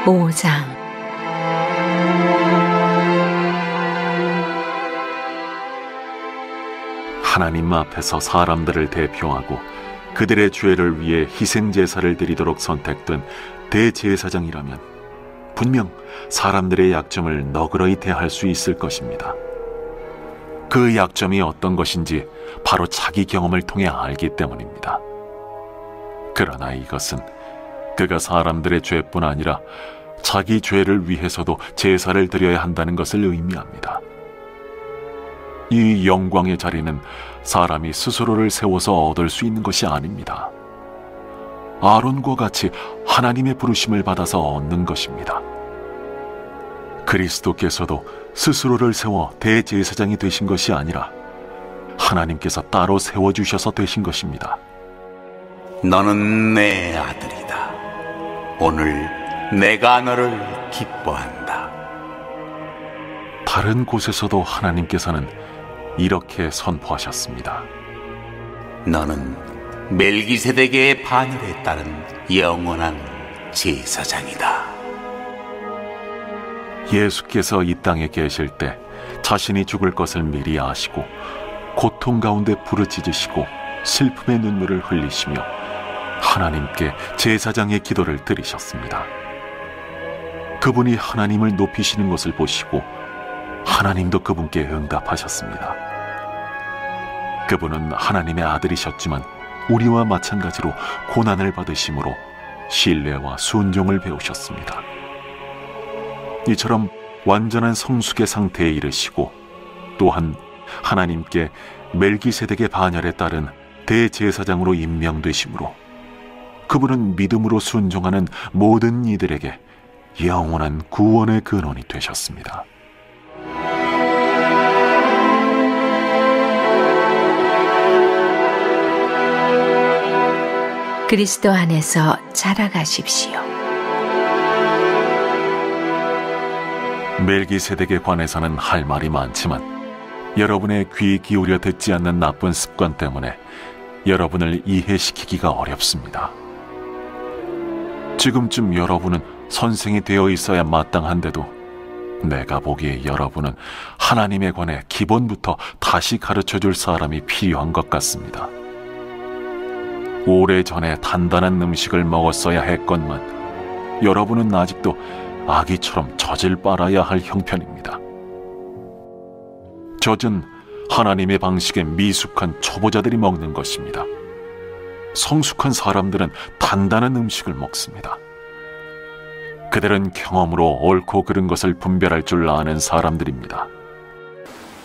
5장. 하나님 앞에서 사람들을 대표하고 그들의 죄를 위해 희생제사를 드리도록 선택된 대제사장이라면 분명 사람들의 약점을 너그러이 대할 수 있을 것입니다. 그 약점이 어떤 것인지 바로 자기 경험을 통해 알기 때문입니다. 그러나 이것은 그가 사람들의 죄뿐 아니라 자기 죄를 위해서도 제사를 드려야 한다는 것을 의미합니다. 이 영광의 자리는 사람이 스스로를 세워서 얻을 수 있는 것이 아닙니다. 아론과 같이 하나님의 부르심을 받아서 얻는 것입니다. 그리스도께서도 스스로를 세워 대제사장이 되신 것이 아니라 하나님께서 따로 세워주셔서 되신 것입니다. 너는 내 아들이다. 오늘 내가 너를 기뻐한다. 다른 곳에서도 하나님께서는 이렇게 선포하셨습니다. 너는 멜기세덱의 반열에 따른 영원한 제사장이다. 예수께서 이 땅에 계실 때 자신이 죽을 것을 미리 아시고 고통 가운데 부르짖으시고 슬픔의 눈물을 흘리시며 하나님께 제사장의 기도를 드리셨습니다. 그분이 하나님을 높이시는 것을 보시고 하나님도 그분께 응답하셨습니다. 그분은 하나님의 아들이셨지만 우리와 마찬가지로 고난을 받으심으로 신뢰와 순종을 배우셨습니다. 이처럼 완전한 성숙의 상태에 이르시고 또한 하나님께 멜기세덱의 반열에 따른 대제사장으로 임명되심으로 그분은 믿음으로 순종하는 모든 이들에게 영원한 구원의 근원이 되셨습니다. 그리스도 안에서 자라가십시오. 멜기세덱에 관해서는 할 말이 많지만 여러분의 귀 기울여 듣지 않는 나쁜 습관 때문에 여러분을 이해시키기가 어렵습니다. 지금쯤 여러분은 선생이 되어 있어야 마땅한데도 내가 보기에 여러분은 하나님에 관해 기본부터 다시 가르쳐줄 사람이 필요한 것 같습니다. 오래전에 단단한 음식을 먹었어야 했건만 여러분은 아직도 아기처럼 젖을 빨아야 할 형편입니다. 젖은 하나님의 방식에 미숙한 초보자들이 먹는 것입니다. 성숙한 사람들은 단단한 음식을 먹습니다. 그들은 경험으로 옳고 그른 것을 분별할 줄 아는 사람들입니다.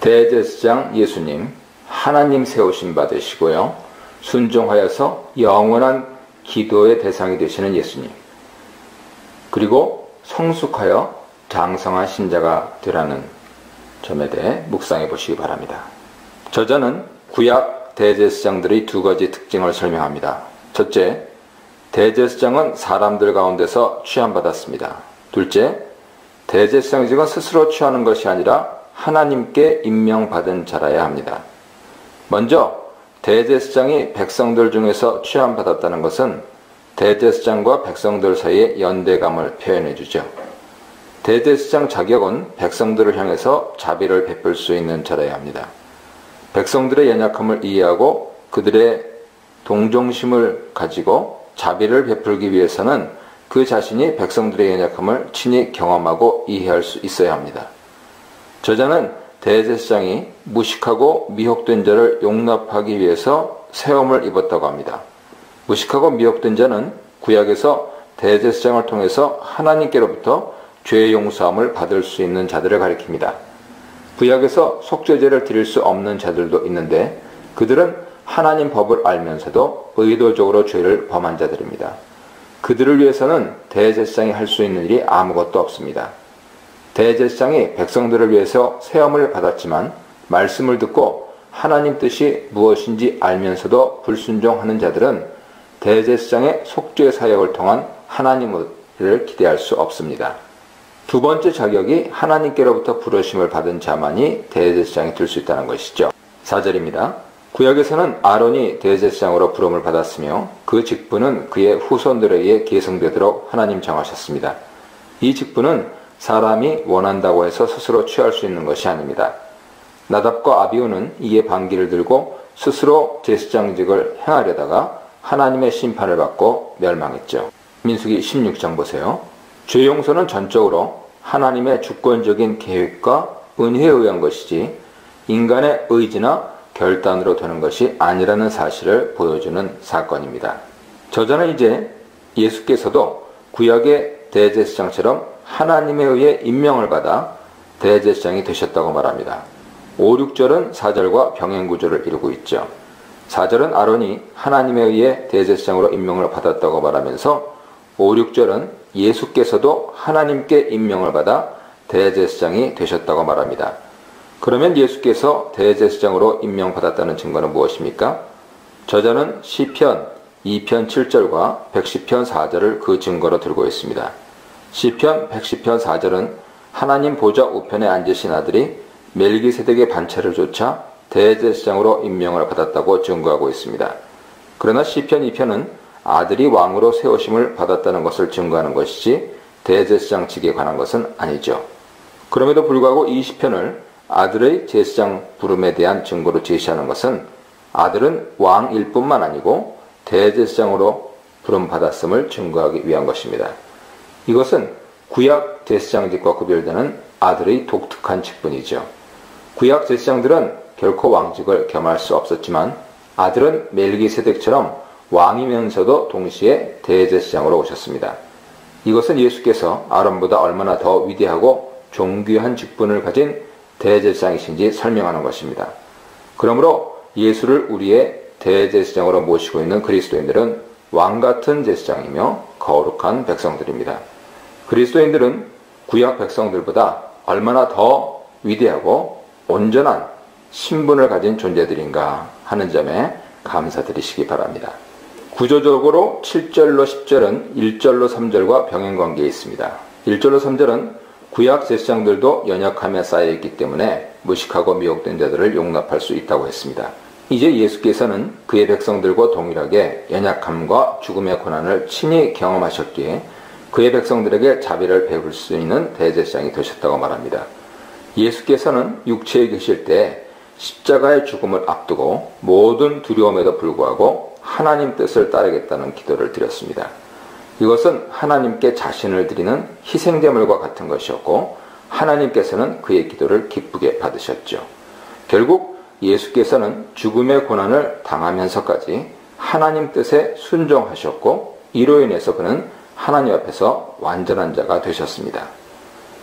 대제사장 예수님, 하나님 세우심 받으시고요, 순종하여서 영원한 기도의 대상이 되시는 예수님, 그리고 성숙하여 장성한 신자가 되라는 점에 대해 묵상해 보시기 바랍니다. 저자는 구약 대제사장들의 두 가지 특징을 설명합니다. 첫째, 대제사장은 사람들 가운데서 취함받았습니다. 둘째, 대제사장직은 스스로 취하는 것이 아니라 하나님께 임명받은 자라야 합니다. 먼저 대제사장이 백성들 중에서 취함받았다는 것은 대제사장과 백성들 사이의 연대감을 표현해 주죠. 대제사장 자격은 백성들을 향해서 자비를 베풀 수 있는 자라야 합니다. 백성들의 연약함을 이해하고 그들의 동정심을 가지고 자비를 베풀기 위해서는 그 자신이 백성들의 연약함을 친히 경험하고 이해할 수 있어야 합니다. 저자는 대제사장이 무식하고 미혹된 자를 용납하기 위해서 세움을 입었다고 합니다. 무식하고 미혹된 자는 구약에서 대제사장을 통해서 하나님께로부터 죄 용서함을 받을 수 있는 자들을 가리킵니다. 구약에서 속죄제를 드릴 수 없는 자들도 있는데 그들은 하나님 법을 알면서도 의도적으로 죄를 범한 자들입니다. 그들을 위해서는 대제사장이 할 수 있는 일이 아무것도 없습니다. 대제사장이 백성들을 위해서 세움을 받았지만 말씀을 듣고 하나님 뜻이 무엇인지 알면서도 불순종하는 자들은 대제사장의 속죄 사역을 통한 하나님을 기대할 수 없습니다. 두 번째 자격이 하나님께로부터 부르심을 받은 자만이 대제사장이 될 수 있다는 것이죠. 4절입니다. 구약에서는 아론이 대제사장으로 부름을 받았으며 그 직분은 그의 후손들에 의해 계승되도록 하나님 정하셨습니다. 이 직분은 사람이 원한다고 해서 스스로 취할 수 있는 것이 아닙니다. 나답과 아비후는 이에 반기를 들고 스스로 제사장직을 행하려다가 하나님의 심판을 받고 멸망했죠. 민수기 16장 보세요. 죄 용서는 전적으로 하나님의 주권적인 계획과 은혜에 의한 것이지 인간의 의지나 결단으로 되는 것이 아니라는 사실을 보여주는 사건입니다. 저자는 이제 예수께서도 구약의 대제사장처럼 하나님에 의해 임명을 받아 대제사장이 되셨다고 말합니다. 5, 6절은 4절과 병행구조를 이루고 있죠. 4절은 아론이 하나님에 의해 대제사장으로 임명을 받았다고 말하면서 5, 6절은 예수께서도 하나님께 임명을 받아 대제사장이 되셨다고 말합니다. 그러면 예수께서 대제사장으로 임명받았다는 증거는 무엇입니까? 저자는 시편 2편 7절과 110편 4절을 그 증거로 들고 있습니다. 시편 110편 4절은 하나님 보좌 우편에 앉으신 아들이 멜기세덱의 반차를 좇아 대제사장으로 임명을 받았다고 증거하고 있습니다. 그러나 시편 2편은 아들이 왕으로 세우심을 받았다는 것을 증거하는 것이지 대제사장직에 관한 것은 아니죠. 그럼에도 불구하고 이 시편을 아들의 제사장 부름에 대한 증거로 제시하는 것은 아들은 왕일 뿐만 아니고 대제사장으로 부름받았음을 증거하기 위한 것입니다. 이것은 구약 제사장직과 구별되는 아들의 독특한 직분이죠. 구약 제사장들은 결코 왕직을 겸할 수 없었지만 아들은 멜기세덱처럼 왕이면서도 동시에 대제사장으로 오셨습니다. 이것은 예수께서 아론보다 얼마나 더 위대하고 존귀한 직분을 가진 대제사장이신지 설명하는 것입니다. 그러므로 예수를 우리의 대제사장으로 모시고 있는 그리스도인들은 왕같은 제사장이며 거룩한 백성들입니다. 그리스도인들은 구약 백성들보다 얼마나 더 위대하고 온전한 신분을 가진 존재들인가 하는 점에 감사드리시기 바랍니다. 구조적으로 7절로 10절은 1절로 3절과 병행관계에 있습니다. 1절로 3절은 구약 제사장들도 연약함에 쌓여있기 때문에 무식하고 미혹된 자들을 용납할 수 있다고 했습니다. 이제 예수께서는 그의 백성들과 동일하게 연약함과 죽음의 고난을 친히 경험하셨기에 그의 백성들에게 자비를 베풀 수 있는 대제사장이 되셨다고 말합니다. 예수께서는 육체에 계실 때 십자가의 죽음을 앞두고 모든 두려움에도 불구하고 하나님 뜻을 따르겠다는 기도를 드렸습니다. 이것은 하나님께 자신을 드리는 희생제물과 같은 것이었고 하나님께서는 그의 기도를 기쁘게 받으셨죠. 결국 예수께서는 죽음의 고난을 당하면서까지 하나님 뜻에 순종하셨고 이로 인해서 그는 하나님 앞에서 완전한 자가 되셨습니다.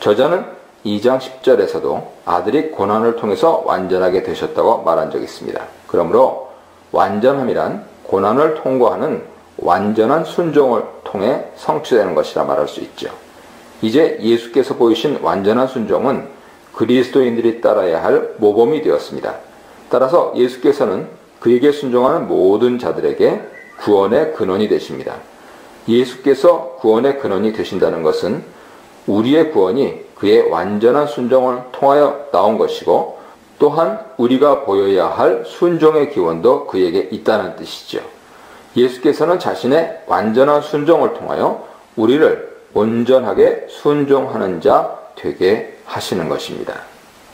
저자는 2장 10절에서도 아들이 고난을 통해서 완전하게 되셨다고 말한 적이 있습니다. 그러므로 완전함이란 고난을 통과하는 완전한 순종을 통해 성취되는 것이라 말할 수 있죠. 이제 예수께서 보이신 완전한 순종은 그리스도인들이 따라야 할 모범이 되었습니다. 따라서 예수께서는 그에게 순종하는 모든 자들에게 구원의 근원이 되십니다. 예수께서 구원의 근원이 되신다는 것은 우리의 구원이 그의 완전한 순종을 통하여 나온 것이고 또한 우리가 보여야 할 순종의 기원도 그에게 있다는 뜻이죠. 예수께서는 자신의 완전한 순종을 통하여 우리를 온전하게 순종하는 자 되게 하시는 것입니다.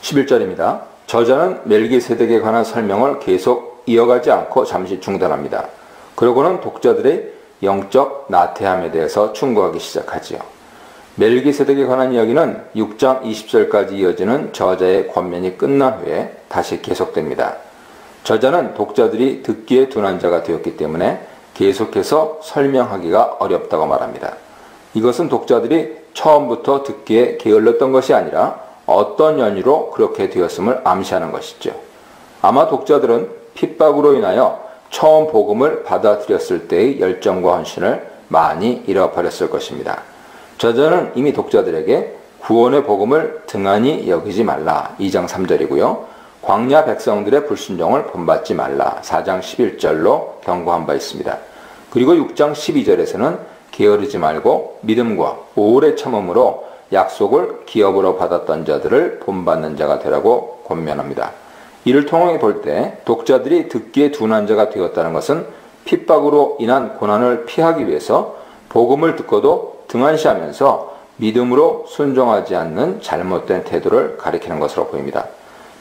11절입니다. 저자는 멜기세덱에 관한 설명을 계속 이어가지 않고 잠시 중단합니다. 그러고는 독자들의 영적 나태함에 대해서 충고하기 시작하지요. 멜기세덱에 관한 이야기는 6장 20절까지 이어지는 저자의 권면이 끝난 후에 다시 계속됩니다. 저자는 독자들이 듣기에 둔한 자가 되었기 때문에 계속해서 설명하기가 어렵다고 말합니다. 이것은 독자들이 처음부터 듣기에 게을렀던 것이 아니라 어떤 연유로 그렇게 되었음을 암시하는 것이죠. 아마 독자들은 핍박으로 인하여 처음 복음을 받아들였을 때의 열정과 헌신을 많이 잃어버렸을 것입니다. 저자는 이미 독자들에게 구원의 복음을 등한히 여기지 말라 2장 3절이고요. 광야 백성들의 불순종을 본받지 말라 4장 11절로 경고한 바 있습니다. 그리고 6장 12절에서는 게으르지 말고 믿음과 오래 참음으로 약속을 기업으로 받았던 자들을 본받는 자가 되라고 권면합니다. 이를 통해 볼 때 독자들이 듣기에 둔한 자가 되었다는 것은 핍박으로 인한 고난을 피하기 위해서 복음을 듣고도 등한시하면서 믿음으로 순종하지 않는 잘못된 태도를 가리키는 것으로 보입니다.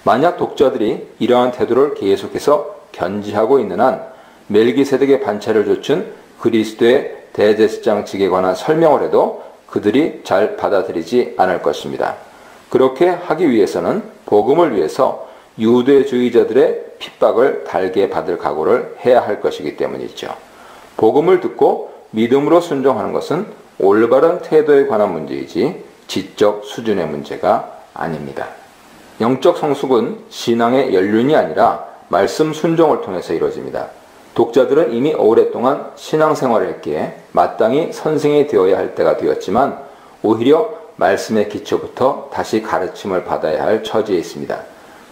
만약 독자들이 이러한 태도를 계속해서 견지하고 있는 한 멜기세덱의 반차를 갖춘 그리스도의 대제사장직에 관한 설명을 해도 그들이 잘 받아들이지 않을 것입니다. 그렇게 하기 위해서는 복음을 위해서 유대주의자들의 핍박을 달게 받을 각오를 해야 할 것이기 때문이죠. 복음을 듣고 믿음으로 순종하는 것은 올바른 태도에 관한 문제이지 지적 수준의 문제가 아닙니다. 영적 성숙은 신앙의 연륜이 아니라 말씀 순종을 통해서 이루어집니다. 독자들은 이미 오랫동안 신앙생활을 했기에 마땅히 선생이 되어야 할 때가 되었지만 오히려 말씀의 기초부터 다시 가르침을 받아야 할 처지에 있습니다.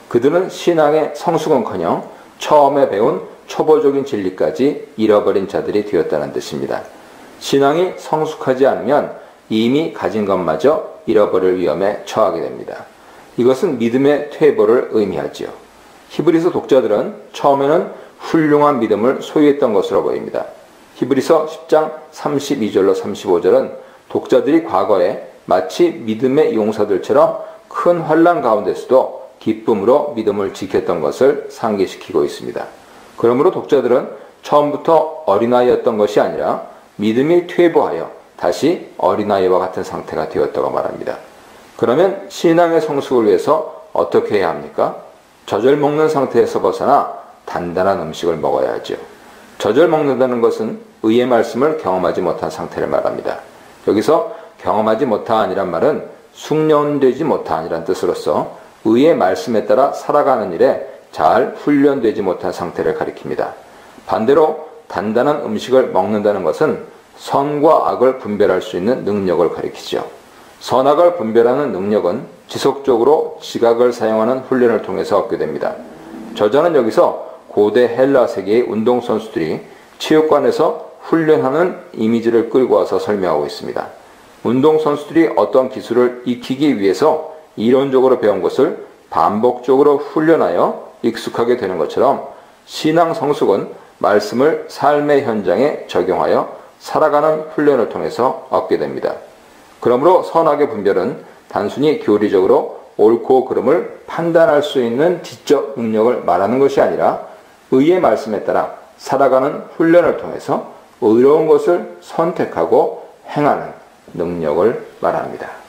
그들은 신앙의 성숙은커녕 처음에 배운 초보적인 진리까지 잃어버린 자들이 되었다는 뜻입니다. 신앙이 성숙하지 않으면 이미 가진 것마저 잃어버릴 위험에 처하게 됩니다. 이것은 믿음의 퇴보를 의미하지요. 히브리서 독자들은 처음에는 훌륭한 믿음을 소유했던 것으로 보입니다. 히브리서 10장 32절로 35절은 독자들이 과거에 마치 믿음의 용사들처럼 큰 환난 가운데서도 기쁨으로 믿음을 지켰던 것을 상기시키고 있습니다. 그러므로 독자들은 처음부터 어린아이였던 것이 아니라 믿음이 퇴보하여 다시 어린아이와 같은 상태가 되었다고 말합니다. 그러면 신앙의 성숙을 위해서 어떻게 해야 합니까? 젖을 먹는 상태에서 벗어나 단단한 음식을 먹어야 하죠. 젖을 먹는다는 것은 의의 말씀을 경험하지 못한 상태를 말합니다. 여기서 경험하지 못한이란 말은 숙련되지 못한이란 뜻으로서 의의 말씀에 따라 살아가는 일에 잘 훈련되지 못한 상태를 가리킵니다. 반대로 단단한 음식을 먹는다는 것은 선과 악을 분별할 수 있는 능력을 가리키죠. 선악을 분별하는 능력은 지속적으로 지각을 사용하는 훈련을 통해서 얻게 됩니다. 저자는 여기서 고대 헬라 세계의 운동선수들이 체육관에서 훈련하는 이미지를 끌고 와서 설명하고 있습니다. 운동선수들이 어떤 기술을 익히기 위해서 이론적으로 배운 것을 반복적으로 훈련하여 익숙하게 되는 것처럼 신앙 성숙은 말씀을 삶의 현장에 적용하여 살아가는 훈련을 통해서 얻게 됩니다. 그러므로 선악의 분별은 단순히 교리적으로 옳고 그름을 판단할 수 있는 지적 능력을 말하는 것이 아니라 의의 말씀에 따라 살아가는 훈련을 통해서 의로운 것을 선택하고 행하는 능력을 말합니다.